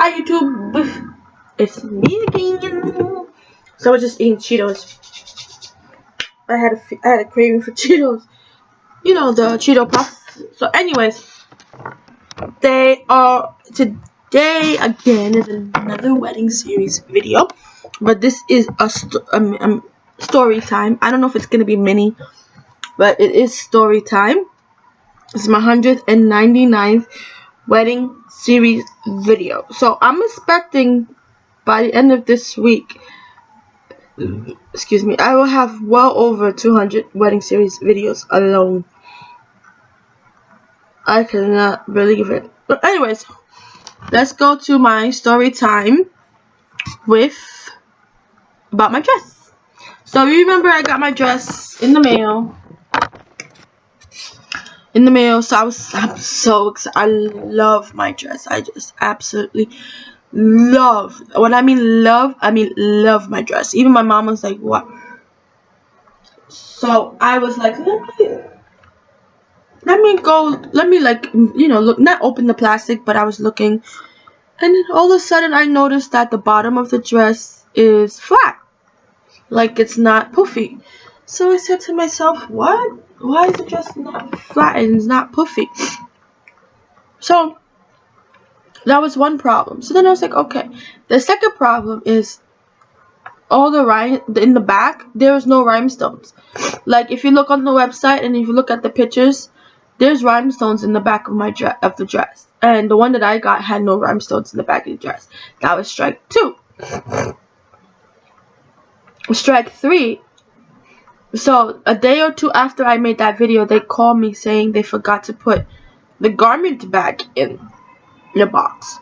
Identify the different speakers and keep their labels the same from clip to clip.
Speaker 1: Hi YouTube, it's me again. So I was just eating Cheetos. I had a craving for Cheetos. You know, the Cheeto Puffs. So anyways, today again is another wedding series video, but this is a story time. I don't know if it's gonna be mini, but it is story time. It's my 199th wedding series video. So I'm expecting by the end of this week, excuse me, I will have well over 200 wedding series videos alone. I cannot believe it. But anyways, let's go to my story time about my dress. So you remember I got my dress in the mail. So I'm so excited. I love my dress. I just absolutely love. When I mean love my dress. Even my mom was like, what? So I was like, let me like, you know, look, not open the plastic, but I was looking, and then all of a sudden I noticed that the bottom of the dress is flat, like it's not poofy. So I said to myself, what? Why is the dress not flat and it's not poofy? So that was one problem. So then I was like, okay. The second problem is all in the back, there's no rhinestones. Like if you look on the website and if you look at the pictures, there's rhinestones in the back of the dress. And the one that I got had no rhinestones in the back of the dress. That was strike 2. Strike 3. So a day or two after I made that video, they called me saying they forgot to put the garment bag in the box.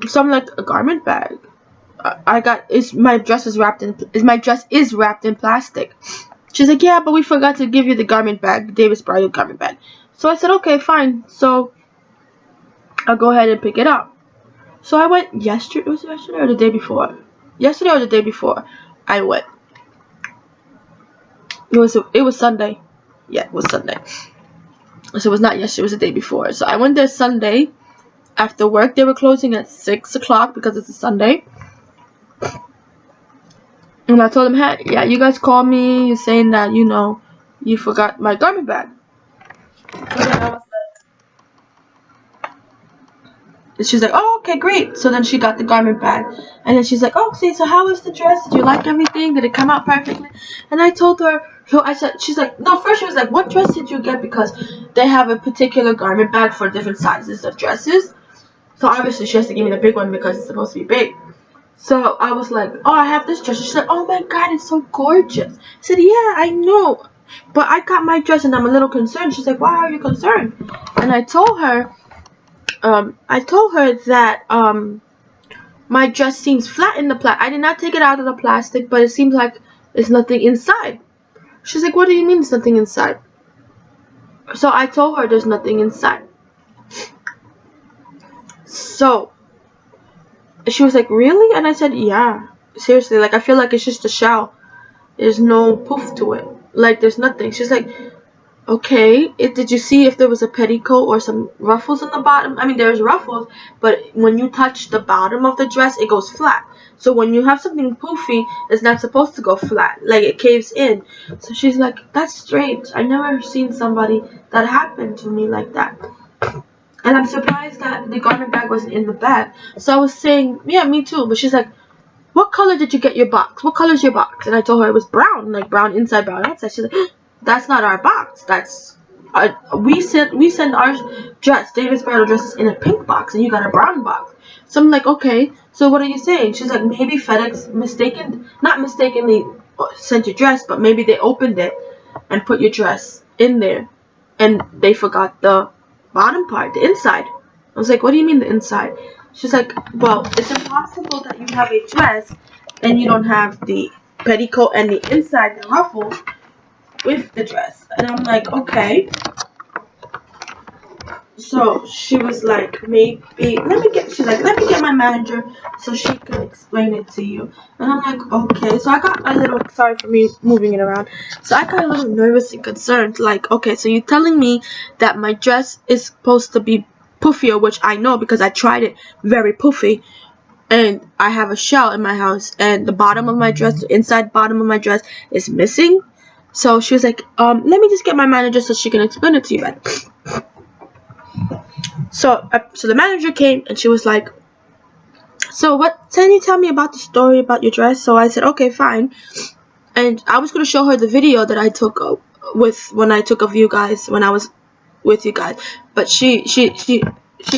Speaker 1: So I'm like, a garment bag? My dress is wrapped in plastic. She's like, yeah, but we forgot to give you the garment bag, David's bridal garment bag. So I said, okay, fine. So I'll go ahead and pick it up. So I went yesterday. Was it yesterday or the day before? Yesterday or the day before I went. It was Sunday. Yeah, it was Sunday. So it was not yesterday, it was the day before. So I went there Sunday after work. They were closing at 6 o'clock because it's a Sunday. And I told them, hey, yeah, you guys called me, you're saying that, you know, you forgot my garment bag. So then I was like, and she's like, oh, okay, great. So then she got the garment bag. And then she's like, oh, see, so how was the dress? Did you like everything? Did it come out perfectly? And I told her, she's like, no, first she was like, what dress did you get? Because they have a particular garment bag for different sizes of dresses. So obviously she has to give me the big one because it's supposed to be big. So I was like, oh, I have this dress. She's like, oh my god, it's so gorgeous. I said, yeah, I know, but I got my dress and I'm a little concerned. She's like, why are you concerned? And I told her that my dress seems flat in the plastic. I did not take it out of the plastic, but it seems like there's nothing inside. She's like, what do you mean there's nothing inside? So I told her there's nothing inside. So she was like, really? And I said, yeah, seriously, like I feel like it's just a shell. There's no poof to it, like there's nothing. She's like, okay, did you see if there was a petticoat or some ruffles on the bottom? I mean, there's ruffles, but when you touch the bottom of the dress, it goes flat. So when you have something poofy, it's not supposed to go flat, like it caves in. So she's like, that's strange. I never seen somebody that happened to me like that. And I'm surprised that the garment bag wasn't in the bag. So I was saying, yeah, me too. But she's like, what color did you get your box? What color is your box? And I told her it was brown, like brown inside, brown outside. She's like, that's not our box. We send our dress, David's bridal dresses, in a pink box, and you got a brown box. So I'm like, okay. So what are you saying? She's like, maybe FedEx not mistakenly sent your dress, but maybe they opened it and put your dress in there, and they forgot the bottom part, the inside. I was like, what do you mean the inside? She's like, well, it's impossible that you have a dress and you don't have the petticoat and the inside, the ruffles, with the dress. And I'm like, okay. So she was like, maybe let me get my manager so she can explain it to you. And I'm like, okay. So I got a little, sorry for me moving it around. So I got a little nervous and concerned. Like, okay, so you're telling me that my dress is supposed to be puffier, which I know because I tried it, very puffy. And I have a shell in my house, and the bottom of my dress, the inside bottom of my dress is missing. So she was like, let me just get my manager so she can explain it to you better. So the manager came and she was like, so can you tell me about the story about your dress? So I said, okay, fine. And I was going to show her the video that I took when I took of you guys, when I was with you guys. But she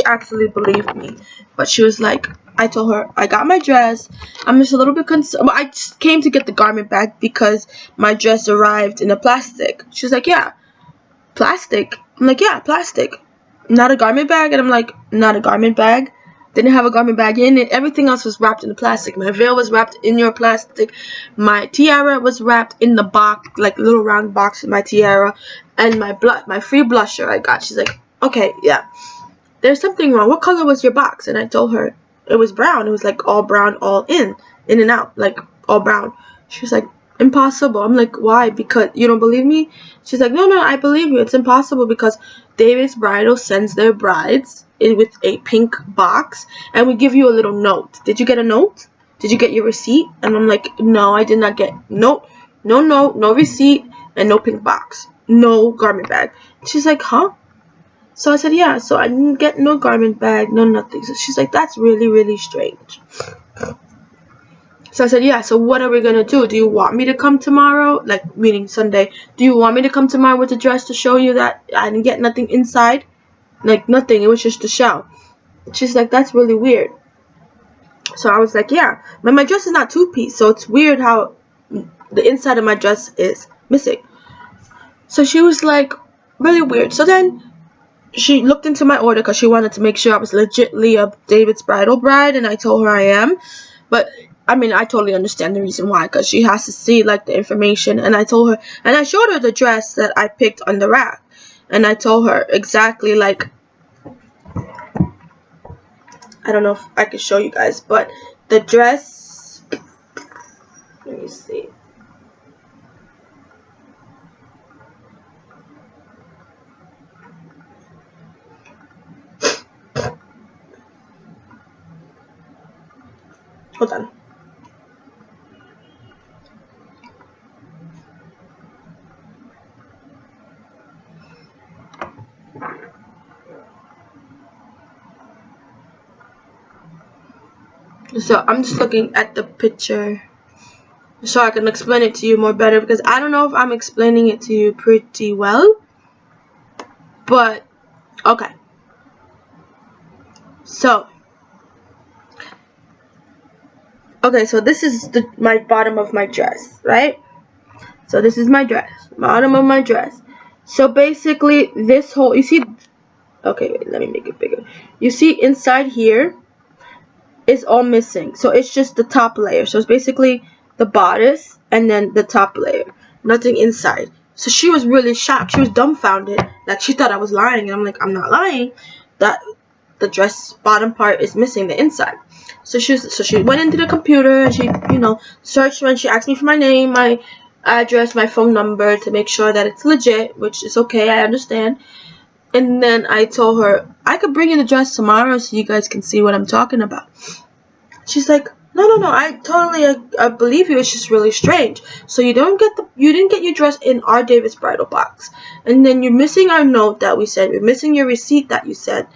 Speaker 1: actually believed me. But she was like, I told her, I got my dress. I'm just a little bit concerned. Well, I just came to get the garment bag because my dress arrived in a plastic. She's like, yeah, plastic. I'm like, yeah, plastic. Not a garment bag. And I'm like, not a garment bag. Didn't have a garment bag in it. Everything else was wrapped in the plastic. My veil was wrapped in your plastic. My tiara was wrapped in the box, like a little round box in my tiara. And my free blusher I got. She's like, okay, yeah. There's something wrong. What color was your box? And I told her it was brown. It was like all brown, all in and out, like all brown. She was like, impossible. I'm like, why? Because you don't believe me? She's like, no, I believe you. It's impossible because David's Bridal sends their brides in with a pink box, and we give you a little note. Did you get a note? Did you get your receipt? And I'm like, no, I did not get no note, no receipt, and no pink box, no garment bag. She's like, huh? So I said, yeah. So I didn't get no garment bag, no nothing. So she's like, that's really, really strange. So I said, yeah, so what are we going to do? Do you want me to come tomorrow? Like, meaning Sunday. Do you want me to come tomorrow with the dress to show you that I didn't get nothing inside? Like, nothing. It was just a shell. She's like, that's really weird. So I was like, yeah. But my dress is not two-piece, so it's weird how the inside of my dress is missing. So she was like, really weird. So then she looked into my order because she wanted to make sure I was legitly a David's Bridal bride, and I told her I am. But I mean, I totally understand the reason why, because she has to see like the information. And I told her, and I showed her the dress that I picked on the rack, and I told her exactly, like, I don't know if I can show you guys, but the dress, let me see. Hold on. So I'm just looking at the picture so I can explain it to you more better, because I don't know if I'm explaining it to you pretty well. But okay. So this is my bottom of my dress, right? So this is my dress, bottom of my dress. So basically this whole, you see, okay, wait, let me make it bigger. You see inside here is all missing. So it's just the top layer. So it's basically the bodice and then the top layer. Nothing inside. So she was really shocked. She was dumbfounded. Like, she thought I was lying. And I'm like, I'm not lying. That the dress bottom part is missing the inside. So she went into the computer and she, searched, when she asked me for my name, my address, my phone number, to make sure that it's legit, which is okay, I understand. And then I told her, I could bring you the dress tomorrow so you guys can see what I'm talking about. She's like, no, I totally I believe you. It's just really strange. So you didn't get your dress in our David's Bridal box, and then you're missing our note that we said. You're missing your receipt that you said,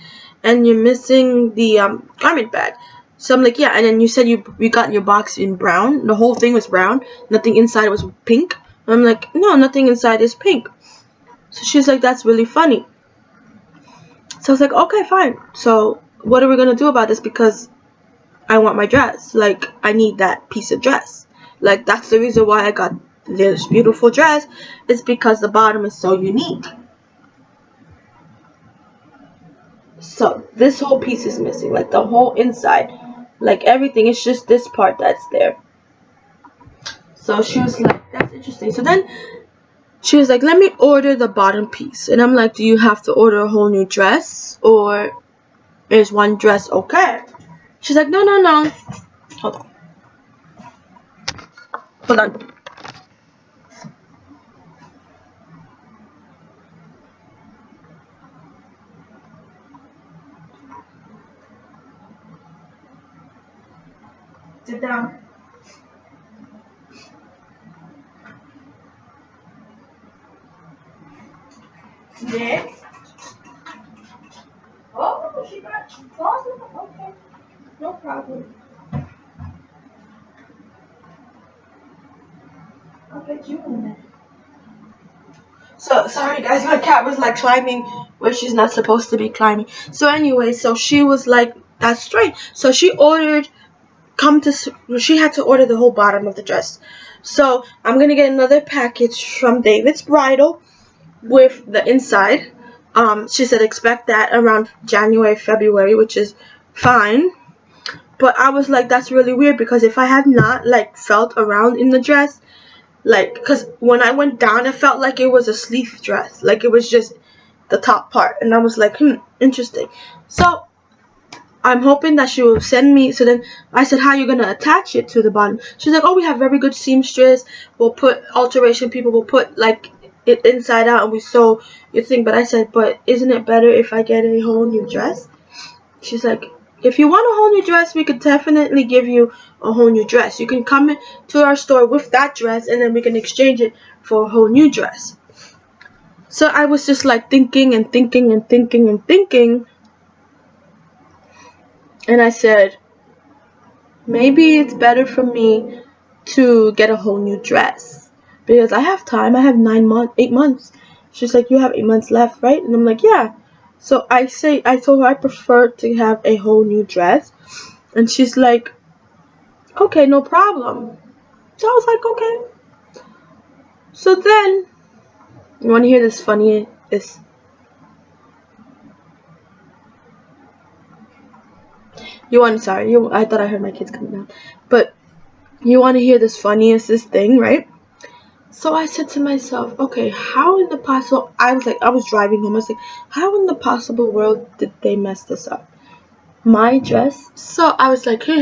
Speaker 1: and you're missing the garment bag. So I'm like, yeah. And then you said you got your box in brown. The whole thing was brown. Nothing inside was pink. And I'm like, no, nothing inside is pink. So she's like, that's really funny. So I was like, okay, fine. So what are we gonna do about this? Because I want my dress. Like, I need that piece of dress. Like, that's the reason why I got this beautiful dress. It's because the bottom is so unique. So this whole piece is missing. Like, the whole inside. Like, everything. It's just this part that's there. So she was like, that's interesting. So then she was like, let me order the bottom piece. And I'm like, do you have to order a whole new dress? Or is one dress okay? She's like, no. Hold on. Sit down. Next. Oh, she got falls. Okay, no problem. I'll get you in there. So sorry guys, my cat was like climbing where she's not supposed to be climbing. So anyway, so she was like, that's straight. So she ordered, she had to order the whole bottom of the dress. So I'm gonna get another package from David's Bridal with the inside. She said expect that around January, February, which is fine. But I was like, that's really weird, because if I had not like felt around in the dress, like, because when I went down, it felt like it was a sleeve dress, like it was just the top part, and I was like, interesting. So I'm hoping that she will send me. So then I said, how are you gonna attach it to the bottom? She's like, oh, we have very good seamstress, we'll put alteration people will put like it inside out and we sew your thing. But I said, but isn't it better if I get a whole new dress? She's like, if you want a whole new dress, we could definitely give you a whole new dress. You can come to our store with that dress, and then we can exchange it for a whole new dress. So I was just like thinking and thinking and thinking and thinking. And I said, maybe it's better for me to get a whole new dress, because I have time. I have 8 months. She's like, you have 8 months left, right? And I'm like, yeah. So I told her I prefer to have a whole new dress. And she's like, okay, no problem. So I was like, okay. So then, you want to hear this funny? I thought I heard my kids coming down. But you want to hear this funniest thing, right? So I said to myself, okay, how in the possible, I was driving home, I was like, how in the possible world did they mess this up? My dress? So I was like, so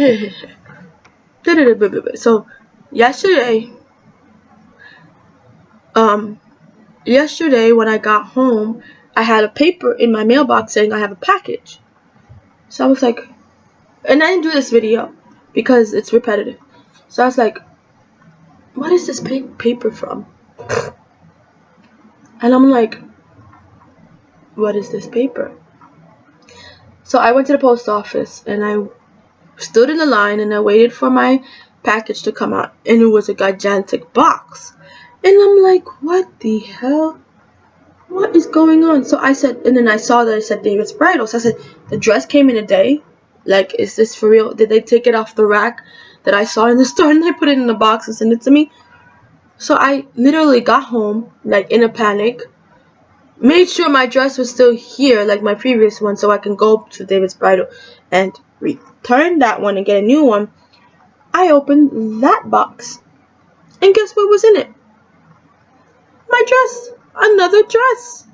Speaker 1: yesterday when I got home, I had a paper in my mailbox saying I have a package. So I was like, and I didn't do this video because it's repetitive. So I was like, what is this paper from? And I'm like, what is this paper? So I went to the post office and I stood in the line and I waited for my package to come out, and it was a gigantic box. And I'm like, what the hell? What is going on? So I said, and then I saw that it said David's Bridal. So I said, the dress came in a day? Like, is this for real? Did they take it off the rack that I saw in the store and they put it in the box and sent it to me? So I literally got home, like, in a panic, made sure my dress was still here, like my previous one, so I can go to David's Bridal and return that one and get a new one. I opened that box, and guess what was in it? My dress. Another dress.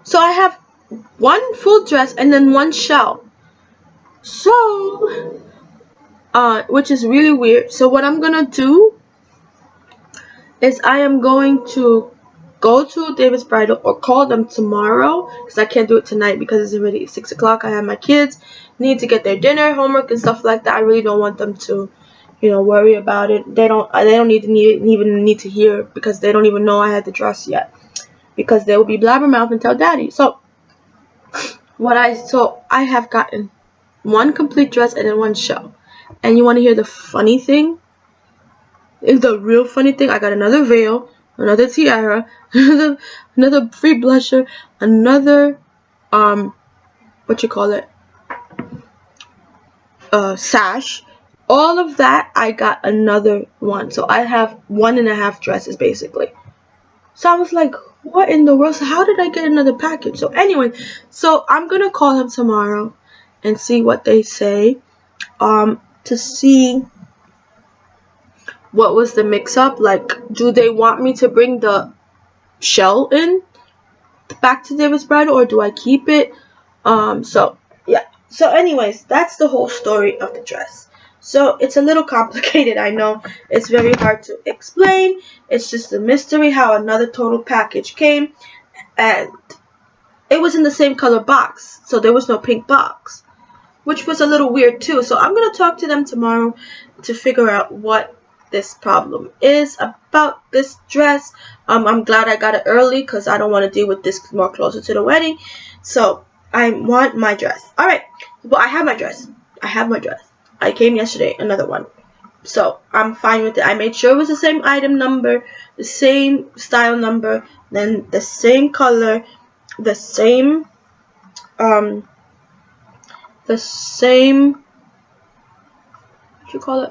Speaker 1: So I have one full dress and then one shell. So, which is really weird. So what I'm gonna do is I am going to go to David's Bridal or call them tomorrow, because I can't do it tonight because it's already 6 o'clock. I have my kids, need to get their dinner, homework, and stuff like that. I really don't want them to, worry about it. They don't even need to hear, because they don't even know I had the dress yet, because they will be blabbermouth and tell daddy. So I have gotten one complete dress and then one shell. And you want to hear the funny thing? The real funny thing, I got another veil, another tiara, another free blusher, another sash. All of that, I got another one. So I have 1.5 dresses basically. So I was like, what in the world? So how did I get another package? So anyway, so I'm gonna call them tomorrow and see what they say, to see what was the mix-up. Like, do they want me to bring the shell in back to David's Bridal, or do I keep it? So yeah. So anyways, that's the whole story of the dress. So it's a little complicated, I know. It's very hard to explain. It's just a mystery how another total package came, and it was in the same color box, so there was no pink box. which was a little weird too. So I'm gonna talk to them tomorrow to figure out what this problem is about this dress. I'm glad I got it early because I don't want to deal with this more closer to the wedding. So I want my dress. Alright, but I have my dress. I came yesterday, another one. So I'm fine with it. I made sure it was the same item number, the same style number, then the same color, the same what you call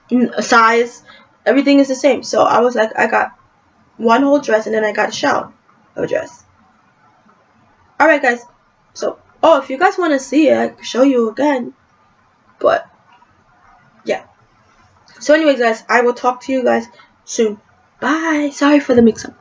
Speaker 1: it, size. Everything is the same. So I was like, I got one whole dress and then I got a shell of a dress. Alright guys, so if you guys want to see it, I can show you again, but yeah. So anyways guys, I will talk to you guys soon. Bye. Sorry for the mix up.